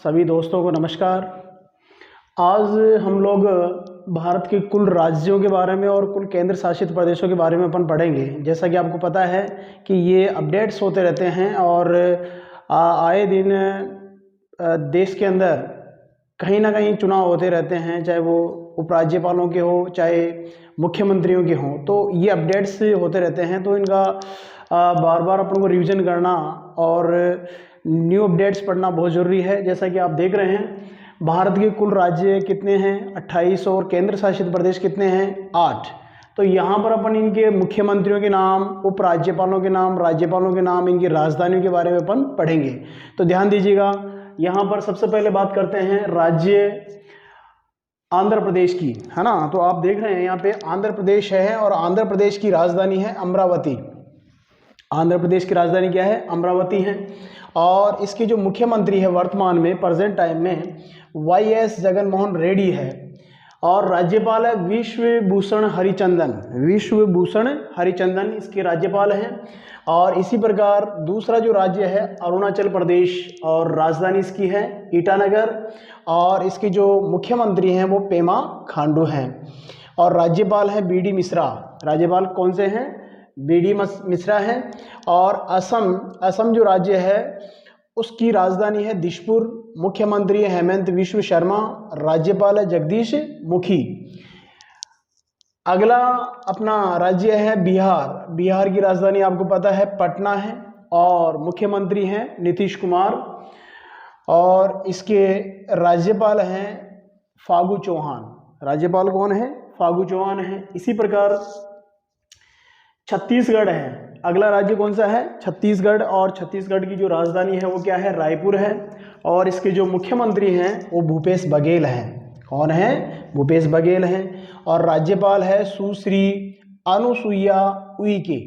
सभी दोस्तों को नमस्कार। आज हम लोग भारत के कुल राज्यों के बारे में और कुल केंद्र शासित प्रदेशों के बारे में अपन पढ़ेंगे। जैसा कि आपको पता है कि ये अपडेट्स होते रहते हैं और आए दिन देश के अंदर कहीं ना कहीं चुनाव होते रहते हैं, चाहे वो उपराज्यपालों के हो चाहे मुख्यमंत्रियों के हों। तो ये अपडेट्स होते रहते हैं, तो इनका बार बार अपन को रिवीजन करना और न्यू अपडेट्स पढ़ना बहुत ज़रूरी है। जैसा कि आप देख रहे हैं, भारत के कुल राज्य कितने हैं? 28 और केंद्र शासित प्रदेश कितने हैं? 8। तो यहाँ पर अपन इनके मुख्यमंत्रियों के नाम, उपराज्यपालों के नाम, राज्यपालों के नाम, इनकी राजधानियों के बारे में अपन पढ़ेंगे। तो ध्यान दीजिएगा, यहाँ पर सबसे पहले बात करते हैं राज्य आंध्र प्रदेश की, है ना। तो आप देख रहे हैं यहाँ पे आंध्र प्रदेश है और आंध्र प्रदेश की राजधानी है अमरावती। आंध्र प्रदेश की राजधानी क्या है? अमरावती है। और इसके जो मुख्यमंत्री है वर्तमान में प्रेजेंट टाइम में YS जगनमोहन रेड्डी है और राज्यपाल है विश्वभूषण हरिचंदन। विश्वभूषण हरिचंदन इसके राज्यपाल हैं। और इसी प्रकार दूसरा जो राज्य है अरुणाचल प्रदेश और राजधानी इसकी है ईटानगर और इसके जो मुख्यमंत्री हैं वो पेमा खांडू हैं और राज्यपाल हैं BD मिश्रा। राज्यपाल कौन से हैं? BD मिश्रा हैं। और असम जो राज्य है उसकी राजधानी है दिसपुर, मुख्यमंत्री है हेमंत विश्व शर्मा, राज्यपाल है जगदीश मुखी। अगला अपना राज्य है बिहार। बिहार की राजधानी आपको पता है पटना है और मुख्यमंत्री हैं नीतीश कुमार और इसके राज्यपाल हैं फागू चौहान। राज्यपाल कौन है? फागू चौहान है। इसी प्रकार छत्तीसगढ़ है। अगला राज्य कौन सा है? छत्तीसगढ़। और छत्तीसगढ़ की जो राजधानी है वो क्या है? रायपुर है और इसके जो मुख्यमंत्री हैं वो भूपेश बघेल हैं। कौन है? भूपेश बघेल हैं। और राज्यपाल है सुश्री अनुसुईया उइके।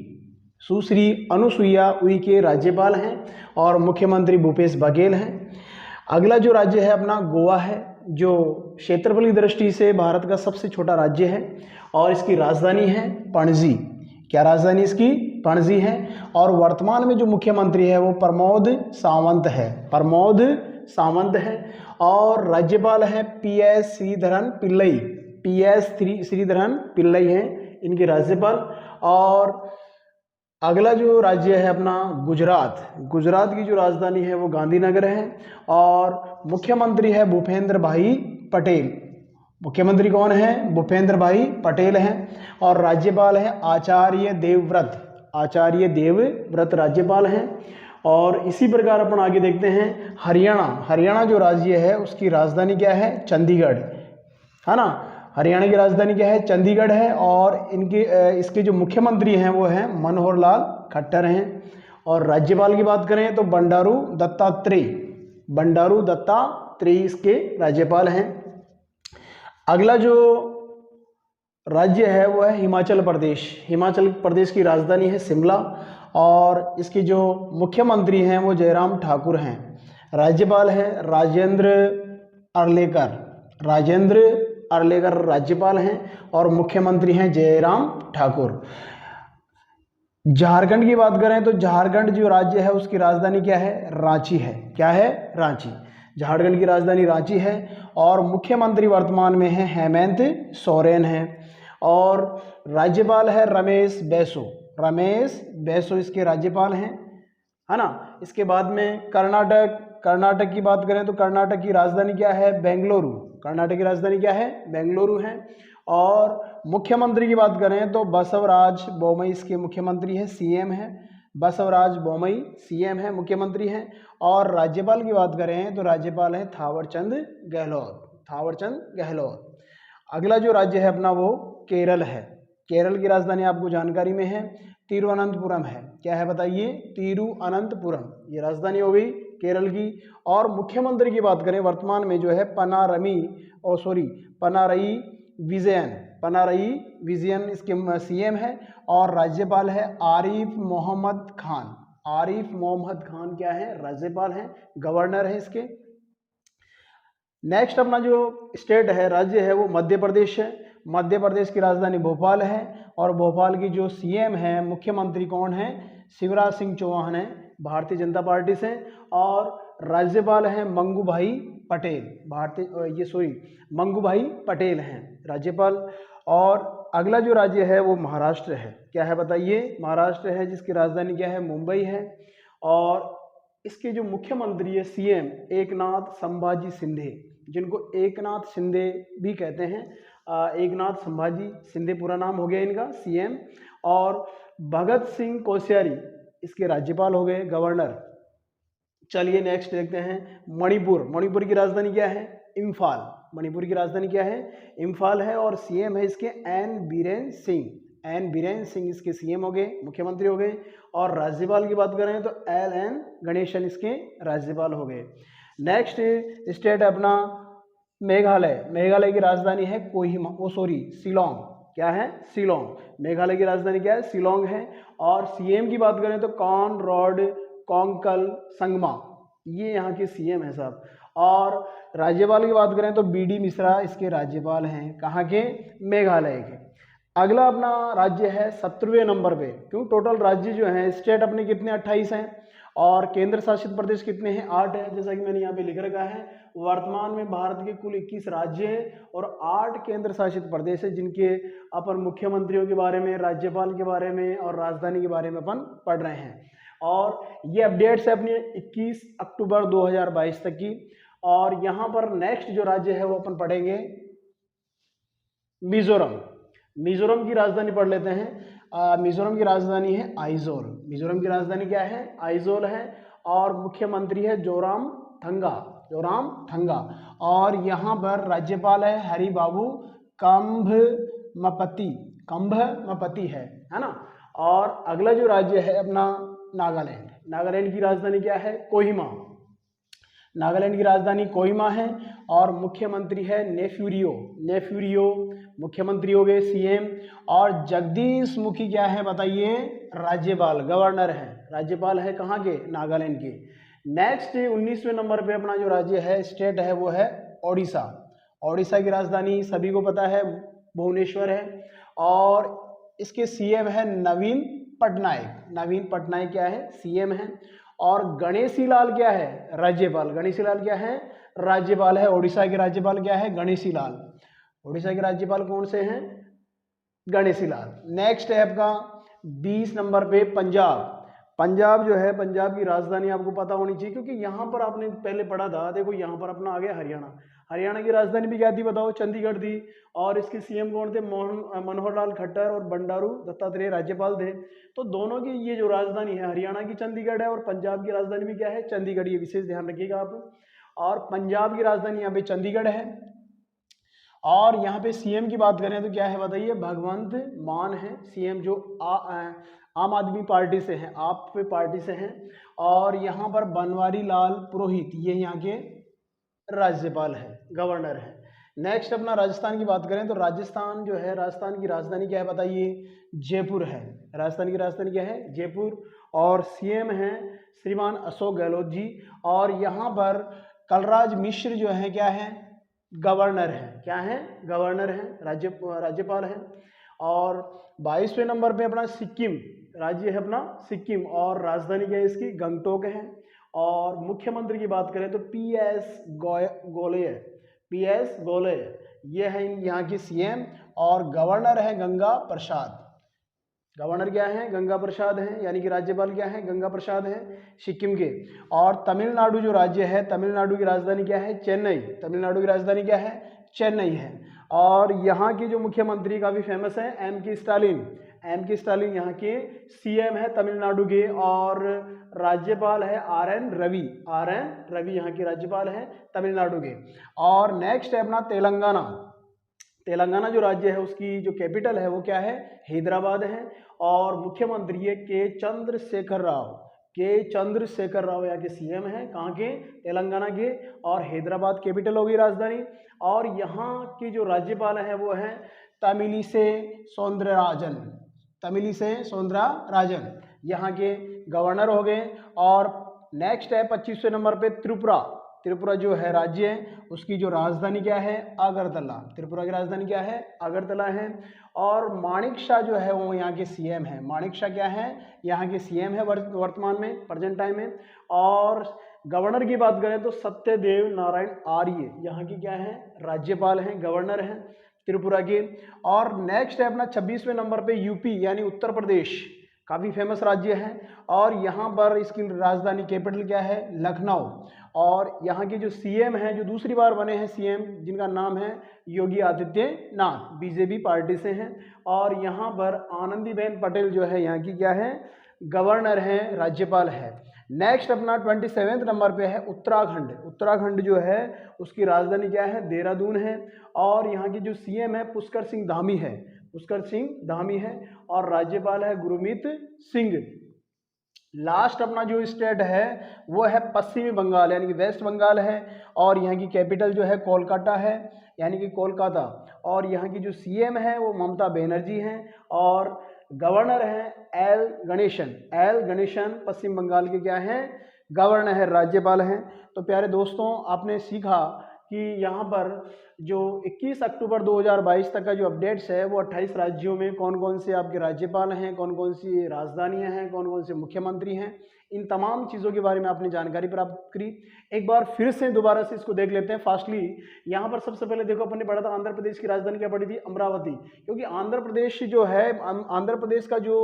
सुश्री अनुसुईया उइके राज्यपाल हैं और मुख्यमंत्री भूपेश बघेल हैं। अगला जो राज्य है अपना गोवा है, जो क्षेत्रफल की दृष्टि से भारत का सबसे छोटा राज्य है और इसकी राजधानी है पणजी। क्या राजधानी इसकी? पणजी है। और वर्तमान में जो मुख्यमंत्री है वो प्रमोद सावंत है। प्रमोद सावंत है। और राज्यपाल है PS श्रीधरन पिल्लई। PS श्रीधरन पिल्लई हैं इनके राज्यपाल। और अगला जो राज्य है अपना गुजरात। गुजरात की जो राजधानी है वो गांधीनगर है और मुख्यमंत्री है भूपेंद्र भाई पटेल। मुख्यमंत्री कौन है? भूपेंद्र भाई पटेल हैं। और राज्यपाल है आचार्य देवव्रत। आचार्य देवव्रत राज्यपाल हैं। और इसी प्रकार अपन आगे देखते हैं हरियाणा। हरियाणा जो राज्य है उसकी राजधानी क्या है? चंडीगढ़, है ना। हरियाणा की राजधानी क्या है? चंडीगढ़ है। और इसके जो मुख्यमंत्री हैं वो हैं मनोहर लाल खट्टर हैं। और राज्यपाल की बात करें तो बंडारू दत्तात्रेय। बंडारू दत्तात्रेय इसके राज्यपाल हैं। अगला जो राज्य है वो है हिमाचल प्रदेश। हिमाचल प्रदेश की राजधानी है शिमला और इसके जो मुख्यमंत्री हैं वो जयराम ठाकुर हैं। राज्यपाल है राजेंद्र अर्लेकर। राजेंद्र अर्लेकर राज्यपाल हैं और मुख्यमंत्री हैं जयराम ठाकुर। झारखंड की बात करें तो झारखंड जो राज्य है उसकी राजधानी क्या है? रांची है। क्या है? रांची। झारखंड की राजधानी रांची है और मुख्यमंत्री वर्तमान में है हेमंत सोरेन है। और राज्यपाल है रमेश बैसो। रमेश बैसो इसके राज्यपाल हैं, है ना। इसके बाद में कर्नाटक। कर्नाटक की बात करें तो कर्नाटक की राजधानी क्या है? बेंगलुरु। कर्नाटक की राजधानी क्या है? बेंगलुरु है। और मुख्यमंत्री की बात करें तो बसवराज बोमई इसके मुख्यमंत्री है, CM है। बसवराज बोमई CM है, मुख्यमंत्री हैं। और राज्यपाल की बात करें तो राज्यपाल है थावरचंद गहलोत। थावरचंद गहलोत। अगला जो राज्य है अपना वो केरल है। केरल की राजधानी आपको जानकारी में है तिरुवनंतपुरम है। क्या है बताइए? तिरुवनंतपुरम ये राजधानी हो गई केरल की। और मुख्यमंत्री की बात करें वर्तमान में जो है पिनारई विजयन। पिनारई विजयन इसके CM है। और राज्यपाल है आरिफ मोहम्मद खान। आरिफ मोहम्मद खान क्या है? राज्यपाल हैं, गवर्नर है इसके। नेक्स्ट अपना जो स्टेट है, राज्य है वो मध्य प्रदेश है। मध्य प्रदेश की राजधानी भोपाल है और भोपाल की जो CM है, मुख्यमंत्री कौन है? शिवराज सिंह चौहान है, भारतीय जनता पार्टी से। और राज्यपाल हैं मंगूभाई पटेल, मंगूभाई पटेल हैं राज्यपाल। और अगला जो राज्य है वो महाराष्ट्र है। क्या है बताइए? महाराष्ट्र है, जिसकी राजधानी क्या है? मुंबई है। और इसके जो मुख्यमंत्री है सीएम एकनाथ संभाजी शिंदे, जिनको एकनाथ शिंदे भी कहते हैं, एकनाथ संभाजी शिंदे पूरा नाम हो गया इनका सीएम। और भगत सिंह कोश्यारी इसके राज्यपाल हो गए, गवर्नर। चलिए नेक्स्ट देखते हैं मणिपुर। मणिपुर की राजधानी क्या है? इम्फाल। मणिपुर की राजधानी क्या है? इम्फाल है। और सीएम है इसके एन बीरेन सिंह। एन बीरेन सिंह इसके सीएम हो गए, मुख्यमंत्री हो गए। और राज्यपाल की बात करें तो एल एन गणेशन इसके राज्यपाल हो गए। नेक्स्ट स्टेट अपना मेघालय। मेघालय की राजधानी है शिलोंग। क्या है? शिलोंग। मेघालय की राजधानी क्या है? शिलोंग है। और सीएम की बात करें तो कॉनरैड कोंकल संगमा, ये यहाँ के सीएम है साहब। और राज्यपाल की बात करें तो बीडी मिश्रा इसके राज्यपाल हैं। कहाँ के? मेघालय के। अगला अपना राज्य है 17वें नंबर पे, क्यों टोटल राज्य जो हैं स्टेट अपने कितने? 28 हैं। और केंद्र शासित प्रदेश कितने हैं? 8 है, जैसा कि मैंने यहाँ पे लिख रखा है। वर्तमान में भारत के कुल 21 राज्य हैं और 8 केंद्र शासित प्रदेश है, जिनके अपन मुख्यमंत्रियों के बारे में, राज्यपाल के बारे में और राजधानी के बारे में अपन पढ़ रहे हैं। और ये अपडेट्स है अपनी 21 अक्टूबर 2022 तक की। और यहाँ पर नेक्स्ट जो राज्य है वो अपन पढ़ेंगे मिजोरम। मिजोरम की राजधानी पढ़ लेते हैं। मिजोरम की राजधानी है आइजोल। मिजोरम की राजधानी क्या है? आइजोल है। और मुख्यमंत्री है जोराम थंगा। और यहाँ पर राज्यपाल है हरिबाबू कंभमपति है ना। और अगला जो राज्य है अपना नागालैंड। नागालैंड की राजधानी क्या है? कोहिमा। नागालैंड की राजधानी कोहिमा है। और मुख्यमंत्री है नेफ्यूरियो मुख्यमंत्री हो गए, सीएम। और जगदीश मुखी क्या है बताइए? राज्यपाल, गवर्नर है। राज्यपाल है कहाँ के? नागालैंड के। नेक्स्ट 19वें नंबर पे अपना जो राज्य है, स्टेट है, वो है ओडिशा। ओडिशा की राजधानी सभी को पता है भुवनेश्वर है। और इसके सीएम है नवीन पटनायक क्या है? सीएम है। और गणेशी लाल क्या है? राज्यपाल। गणेशी लाल क्या है? राज्यपाल है। ओडिशा के राज्यपाल क्या है? गणेशी लाल। ओडिशा के राज्यपाल कौन से हैं? गणेशी लाल। नेक्स्ट है आपका 20 नंबर पे पंजाब। पंजाब जो है, पंजाब की राजधानी आपको पता होनी चाहिए, क्योंकि यहाँ पर आपने पहले पढ़ा था। देखो यहाँ पर अपना आ गया हरियाणा। हरियाणा की राजधानी भी क्या थी बताओ? चंडीगढ़ थी। और इसके सीएम कौन थे? मनोहर लाल खट्टर और बंडारू दत्तात्रेय राज्यपाल थे। तो दोनों की ये जो राजधानी है, हरियाणा की चंडीगढ़ है और पंजाब की राजधानी भी क्या है? चंडीगढ़। ये विशेष ध्यान रखिएगा आप। और पंजाब की राजधानी यहाँ पे चंडीगढ़ है। और यहाँ पे सीएम की बात करें तो क्या है बताइए? भगवंत मान है सीएम, जो आम आदमी पार्टी से हैं, आप पे पार्टी से हैं। और यहाँ पर बनवारी लाल पुरोहित, ये यहाँ के राज्यपाल है, गवर्नर है। नेक्स्ट अपना राजस्थान की बात करें तो राजस्थान जो है, राजस्थान की राजधानी क्या है बताइए? जयपुर है। राजस्थान की राजधानी क्या है? जयपुर। और सीएम हैं श्रीमान अशोक गहलोत जी। और यहाँ पर कलराज मिश्र जो है क्या है? गवर्नर है। क्या है? गवर्नर है, राज्यपाल है। और 22वें नंबर पे अपना सिक्किम राज्य है, अपना सिक्किम। और राजधानी क्या है इसकी? गंगटोक है। और मुख्यमंत्री की बात करें तो पीएस गोले, ये है यहाँ की सीएम। और गवर्नर है गंगा प्रसाद। गवर्नर क्या है? गंगा प्रसाद है, यानी कि राज्यपाल क्या है? गंगा प्रसाद है सिक्किम के। और तमिलनाडु जो राज्य है, तमिलनाडु की राजधानी क्या है? चेन्नई। तमिलनाडु की राजधानी क्या है? चेन्नई है। और यहाँ के जो मुख्यमंत्री काफ़ी फेमस है, एम के स्टालिन यहाँ के सीएम है तमिलनाडु के। और राज्यपाल है आर एन रवि यहाँ के राज्यपाल हैं तमिलनाडु के। और नेक्स्ट है अपना तेलंगाना जो राज्य है, उसकी जो कैपिटल है वो क्या है? हैदराबाद है। और मुख्यमंत्री है के चंद्रशेखर राव यहाँ के सीएम हैं। कहाँ के? तेलंगाना के। और हैदराबाद कैपिटल होगी राजधानी। और यहाँ की जो राज्यपाल है वो है तमिलिसै सौंदरराजन, यहाँ के गवर्नर हो गए। और नेक्स्ट है 25वें नंबर पे त्रिपुरा जो है राज्य है, उसकी जो राजधानी क्या है? अगरतला। त्रिपुरा की राजधानी क्या है? अगरतला है। और माणिक शाह जो है वो यहाँ के सीएम है। माणिक शाह क्या है? यहाँ के सीएम है वर्तमान में, प्रेजेंट टाइम में। और गवर्नर की बात करें तो सत्यदेव नारायण आर्य यहाँ की क्या है, राज्यपाल हैं, गवर्नर हैं त्रिपुरा के। और नेक्स्ट है अपना 26वें नंबर पे यूपी यानी उत्तर प्रदेश, काफ़ी फेमस राज्य है। और यहाँ पर इसकी राजधानी कैपिटल क्या है, लखनऊ। और यहाँ के जो सीएम हैं, जो दूसरी बार बने हैं सीएम, जिनका नाम है योगी आदित्यनाथ, बीजेपी पार्टी से हैं। और यहाँ पर आनंदीबेन पटेल जो है यहाँ की क्या है, गवर्नर हैं, राज्यपाल है। नेक्स्ट अपना 27वें नंबर पे है उत्तराखंड। उत्तराखंड जो है उसकी राजधानी क्या है, देहरादून है। और यहाँ की जो सीएम है पुष्कर सिंह धामी है, पुष्कर सिंह धामी है। और राज्यपाल है गुरमीत सिंह। लास्ट अपना जो स्टेट है वो है पश्चिमी बंगाल यानी कि वेस्ट बंगाल है। और यहाँ की कैपिटल जो है कोलकाता है, यानी कि कोलकाता। और यहाँ की जो सीएम है वो ममता बनर्जी हैं। और गवर्नर हैं एल गणेशन। एल गणेशन पश्चिम बंगाल के क्या हैं, गवर्नर है, राज्यपाल हैं। तो प्यारे दोस्तों, आपने सीखा कि यहाँ पर जो 21 अक्टूबर 2022 तक का जो अपडेट्स है वो 28 राज्यों में कौन कौन से आपके राज्यपाल हैं, कौन कौन सी राजधानियां हैं, कौन कौन से मुख्यमंत्री हैं, इन तमाम चीज़ों के बारे में आपने जानकारी प्राप्त करी। एक बार फिर से दोबारा से इसको देख लेते हैं फास्टली। यहाँ पर सबसे पहले देखो, अपने पढ़ा था आंध्र प्रदेश की राजधानी क्या पड़ी थी, अमरावती। क्योंकि आंध्र प्रदेश जो है, आंध्र प्रदेश का जो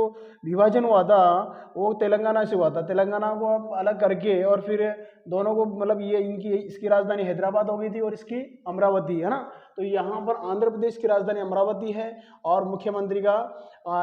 विभाजन हुआ था वो तेलंगाना से हुआ था। तेलंगाना को अलग करके और फिर दोनों को मतलब ये इसकी राजधानी हैदराबाद हो गई थी और इसकी अमरावती है ना। तो यहाँ पर आंध्र प्रदेश की राजधानी अमरावती है। और मुख्यमंत्री का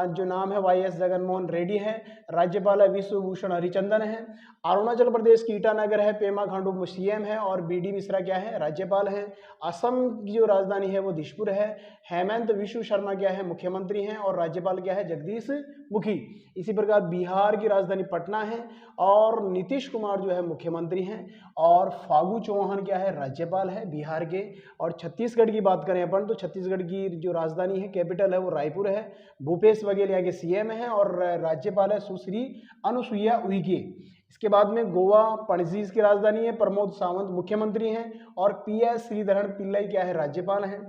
जो नाम है वाई एस जगनमोहन रेड्डी है। राज्यपाल है विश्वभूषण हरिचंदन है। अरुणाचल प्रदेश की ईटानगर है, पेमा खांडू सीएम है। और बी.डी. मिश्रा क्या है, राज्यपाल है। असम की जो राजधानी है वो दिसपुर है। हेमंत विश्व शर्मा क्या है, मुख्यमंत्री हैं। और राज्यपाल क्या है, जगदीश मुखी। इसी प्रकार बिहार की राजधानी पटना है और नीतीश कुमार जो है मुख्यमंत्री हैं। और फागू चौहान क्या है, राज्यपाल है बिहार के। और छत्तीसगढ़ की बात करें अपन तो छत्तीसगढ़ की जो राजधानी है, कैपिटल है, वो रायपुर है। भूपेश बघेल यहाँ के सीएम हैं और राज्यपाल है सुश्री अनुसुईया उइके। इसके बाद में गोवा पणजी की राजधानी है, प्रमोद सावंत मुख्यमंत्री हैं। और पी.एस. श्रीधरन पिल्लई क्या है, राज्यपाल हैं।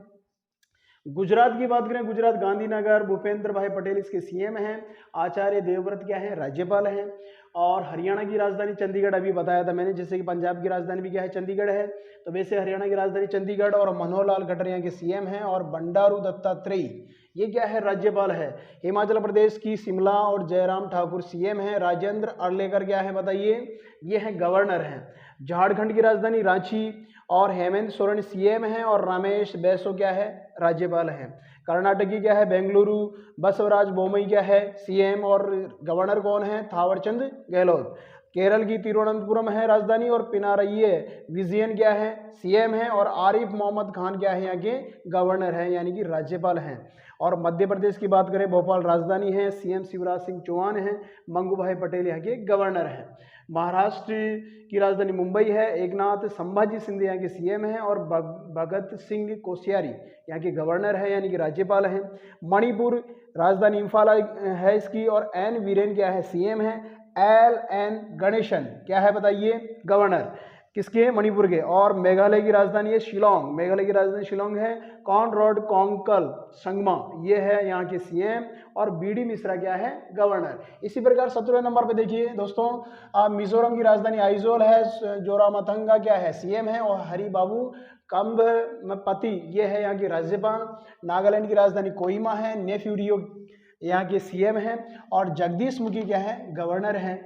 गुजरात की बात करें, गुजरात गांधीनगर भूपेंद्र भाई पटेल इसके सीएम हैं। आचार्य देवव्रत क्या है, राज्यपाल हैं। और हरियाणा की राजधानी चंडीगढ़, अभी बताया था मैंने, जैसे कि पंजाब की राजधानी भी क्या है, चंडीगढ़ है। तो वैसे हरियाणा की राजधानी चंडीगढ़। और मनोहर लाल खट्टर यहाँ के सीएम हैं। और बंडारू दत्तात्रेय ये क्या है, राज्यपाल है। हिमाचल प्रदेश की शिमला और जयराम ठाकुर सीएम हैं। राजेंद्र अर्लेकर क्या है बताइए, ये हैं गवर्नर हैं। झारखंड की राजधानी रांची और हेमंत सोरेन सीएम हैं। और रमेश बैसो क्या है, राज्यपाल हैं। कर्नाटक की क्या है, बेंगलुरु। बसवराज बोमई क्या है, सीएम। और गवर्नर कौन है, थावरचंद गहलोत। केरल की तिरुवनंतपुरम है राजधानी। और पिनारयी विजयन क्या है, सीएम है। और आरिफ मोहम्मद खान क्या है, यहाँ के गवर्नर हैं, यानी कि राज्यपाल हैं। और मध्य प्रदेश की बात करें, भोपाल राजधानी है, सीएम शिवराज सिंह चौहान हैं। मंगू भाई पटेल यहाँ के गवर्नर हैं। महाराष्ट्र की राजधानी मुंबई है, एकनाथ संभाजी शिंदे यहाँ के सीएम हैं। और भगत सिंह कोश्यारी यहाँ के गवर्नर है, यानी कि राज्यपाल हैं। मणिपुर राजधानी इम्फाल है इसकी। और एन वीरेन क्या है, सीएम है। एल एन गणेशन क्या है बताइए, गवर्नर किसके, मणिपुर के। और मेघालय की राजधानी है शिलोंग। मेघालय की राजधानी शिलोंग है। कॉनराड कोंगकल संगमा ये है यहाँ के सीएम। और बी.डी. मिश्रा क्या है, गवर्नर। इसी प्रकार 17वें नंबर पे देखिए दोस्तों, मिजोरम की राजधानी आइजोल है। जोरामथंगा क्या है, सीएम है। और हरिबाबू कंभपति ये है यहाँ के राज्यपाल। नागालैंड की राजधानी कोहिमा है। नेफ्यूरियो यहाँ के सीएम हैं। और जगदीश मुखी क्या है, गवर्नर हैं।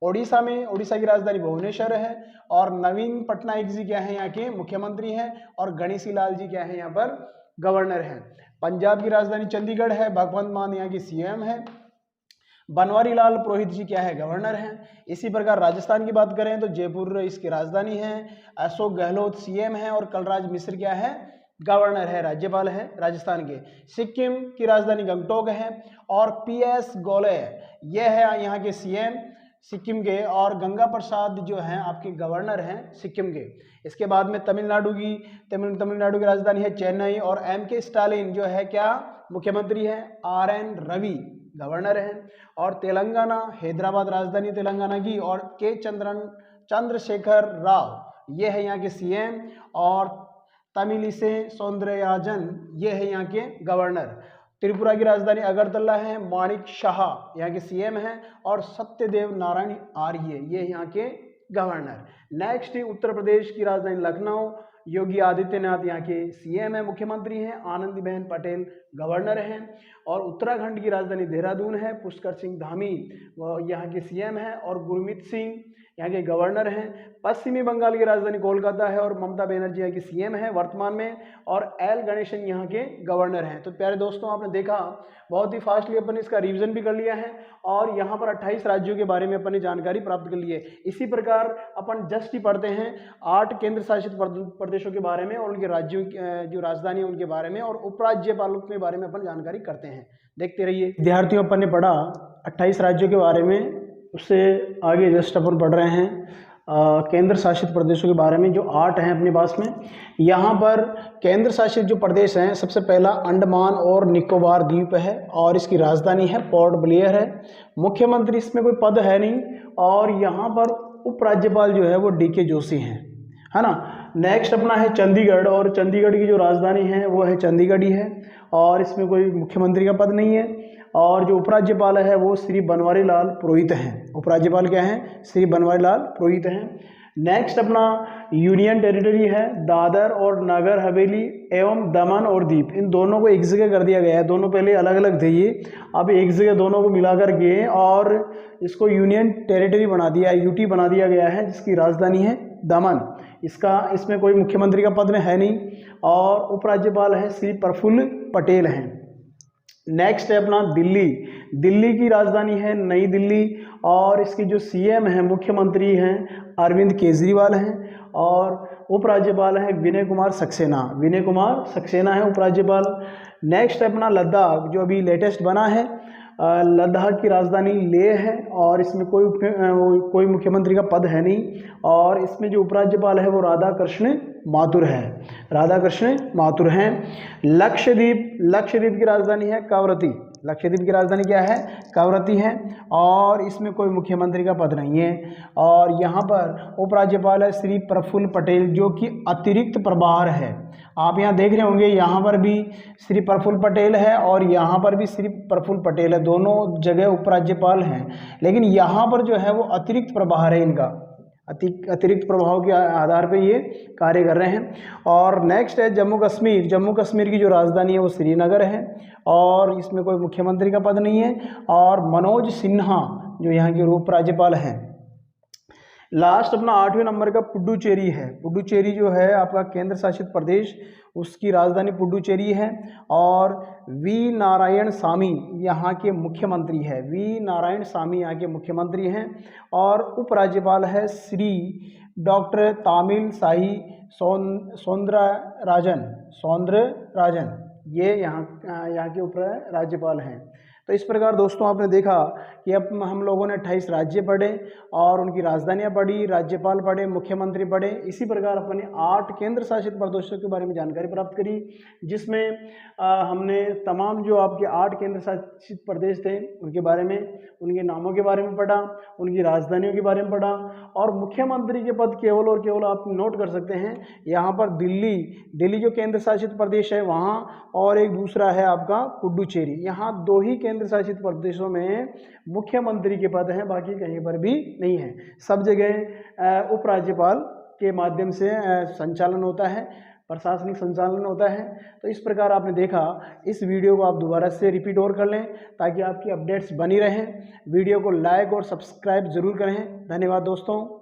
ओडिशा में, ओडिशा की राजधानी भुवनेश्वर है। और नवीन पटनायक जी क्या है, यहाँ के मुख्यमंत्री हैं। और गणेशी लाल जी क्या है, यहाँ पर गवर्नर हैं। पंजाब की राजधानी चंडीगढ़ है। भगवंत मान यहाँ के सीएम है। बनवारी लाल पुरोहित जी क्या है, गवर्नर हैं। इसी प्रकार राजस्थान की बात करें तो जयपुर इसकी राजधानी है। अशोक गहलोत सीएम है। और कलराज मिश्र क्या है, गवर्नर है, राज्यपाल है राजस्थान के। सिक्किम की राजधानी गंगटोक है। और पी.एस. गोले ये है यहाँ के सीएम सिक्किम के। और गंगा प्रसाद जो हैं आपके गवर्नर हैं सिक्किम के। इसके बाद में तमिलनाडु की राजधानी है चेन्नई। और एम.के. स्टालिन जो है क्या, मुख्यमंत्री है। आर.एन. रवि गवर्नर हैं। और तेलंगाना, हैदराबाद राजधानी तेलंगाना की। और के चंद्रशेखर राव ये है यहाँ के सीएम। और तमिलिसे सौंदरराजन ये है यहाँ के गवर्नर। त्रिपुरा की राजधानी अगरतला है। माणिक शाह यहाँ के सीएम हैं। और सत्यदेव नारायण आर्य ये यहाँ के गवर्नर। नेक्स्ट उत्तर प्रदेश की राजधानी लखनऊ, योगी आदित्यनाथ यहाँ के सीएम है, मुख्यमंत्री हैं। आनंदीबेन पटेल गवर्नर हैं। और उत्तराखंड की राजधानी देहरादून है, पुष्कर सिंह धामी वो यहाँ के सीएम हैं और गुरमीत सिंह यहाँ के गवर्नर हैं। पश्चिमी बंगाल की राजधानी कोलकाता है और ममता बनर्जी यहाँ की सीएम है वर्तमान में, और एल गणेशन यहाँ के गवर्नर हैं। तो प्यारे दोस्तों, आपने देखा बहुत ही फास्टली अपन इसका रिवीजन भी कर लिया है और यहाँ पर 28 राज्यों के बारे में अपन ने जानकारी प्राप्त कर ली है। इसी प्रकार अपन जस्ट ही पढ़ते हैं 8 केंद्र शासित प्रदेशों के बारे में और उनके राज्यों जो राजधानी है उनके बारे में और उपराज्यपालों के बारे में अपन जानकारी करते हैं। देखते रहिए विद्यार्थियों, अपन ने पढ़ा 28 राज्यों के बारे में, उससे आगे जस्ट अपन पढ़ रहे हैं केंद्र शासित प्रदेशों के बारे में जो 8 हैं अपने पास में। यहाँ पर केंद्र शासित जो प्रदेश हैं, सबसे पहला अंडमान और निकोबार द्वीप है और इसकी राजधानी है पोर्ट ब्लेयर है। मुख्यमंत्री इसमें कोई पद है नहीं और यहाँ पर उपराज्यपाल जो है वो डीके जोशी हैं, है ना। नेक्स्ट अपना है चंडीगढ़ और चंडीगढ़ की जो राजधानी है वो है चंडीगढ़ ही है और इसमें कोई मुख्यमंत्री का पद नहीं है। और जो उपराज्यपाल है वो श्री बनवारी लाल पुरोहित हैं। उपराज्यपाल क्या हैं? श्री बनवारी लाल पुरोहित हैं। नेक्स्ट अपना यूनियन टेरिटरी है दादर और नगर हवेली एवं दमन और दीप, इन दोनों को एक जगह कर दिया गया है। दोनों पहले अलग अलग थे, ये अब एक जगह दोनों को मिलाकर के और इसको यूनियन टेरिटरी बना दिया, यूटी बना दिया गया है, जिसकी राजधानी है दमन। इसमें कोई मुख्यमंत्री का पद है नहीं और उपराज्यपाल है श्री प्रफुल्ल पटेल हैं। नेक्स्ट है अपना दिल्ली। दिल्ली की राजधानी है नई दिल्ली और इसकी जो सीएम है मुख्यमंत्री हैं अरविंद केजरीवाल हैं और उपराज्यपाल हैं विनय कुमार सक्सेना। विनय कुमार सक्सेना है उपराज्यपाल। नेक्स्ट है अपना लद्दाख, जो अभी लेटेस्ट बना है। लद्दाख की राजधानी लेह है और इसमें कोई मुख्यमंत्री का पद है नहीं और इसमें जो उपराज्यपाल है वो राधाकृष्ण माथुर है, राधाकृष्ण माथुर हैं। लक्षद्वीप की राजधानी है कवरत्ती। लक्षद्वीप की राजधानी क्या है? कवरत्ती है और इसमें कोई मुख्यमंत्री का पद नहीं है और यहाँ पर उपराज्यपाल है श्री प्रफुल्ल पटेल, जो कि अतिरिक्त प्रभार है। आप यहाँ देख रहे होंगे, यहाँ पर भी श्री प्रफुल्ल पटेल है और यहाँ पर भी श्री प्रफुल्ल पटेल है, दोनों जगह उपराज्यपाल हैं, लेकिन यहाँ पर जो है वो अतिरिक्त प्रभार है इनका, अतिरिक्त प्रभाव के आधार पे ये कार्य कर रहे हैं। और नेक्स्ट है जम्मू कश्मीर। जम्मू कश्मीर की जो राजधानी है वो श्रीनगर है और इसमें कोई मुख्यमंत्री का पद नहीं है और मनोज सिन्हा जो यहाँ के उपराज्यपाल हैं। लास्ट अपना 8वें नंबर का पुडुचेरी है। पुडुचेरी जो है आपका केंद्र शासित प्रदेश, उसकी राजधानी पुडुचेरी है और वी नारायण सामी यहाँ के मुख्यमंत्री है। वी नारायण सामी यहाँ के मुख्यमंत्री हैं और उपराज्यपाल है श्री डॉक्टर तामिल साई सौंदरराजन। ये यहाँ के उपराज्यपाल हैं। तो इस प्रकार दोस्तों आपने देखा कि अब हम लोगों ने 28 राज्य पढ़े और उनकी राजधानियां पढ़ी, राज्यपाल पढ़े, मुख्यमंत्री पढ़े। इसी प्रकार अपने 8 केंद्र शासित प्रदेशों के बारे में जानकारी प्राप्त करी, जिसमें हमने तमाम जो आपके 8 केंद्र शासित प्रदेश थे उनके बारे में, उनके नामों के बारे में पढ़ा, उनकी राजधानियों के बारे में पढ़ा और मुख्यमंत्री के पद केवल और केवल आप नोट कर सकते हैं यहाँ पर दिल्ली जो केंद्र शासित प्रदेश है वहाँ, और एक दूसरा है आपका पुडुचेरी। यहाँ 2 ही केंद्र शासित प्रदेशों में मुख्यमंत्री के पद हैं, बाकी कहीं पर भी नहीं है। सब जगह उपराज्यपाल के माध्यम से संचालन होता है, प्रशासनिक संचालन होता है। तो इस प्रकार आपने देखा। इस वीडियो को आप दोबारा से रिपीट और कर लें ताकि आपकी अपडेट्स बनी रहें। वीडियो को लाइक और सब्सक्राइब जरूर करें। धन्यवाद दोस्तों।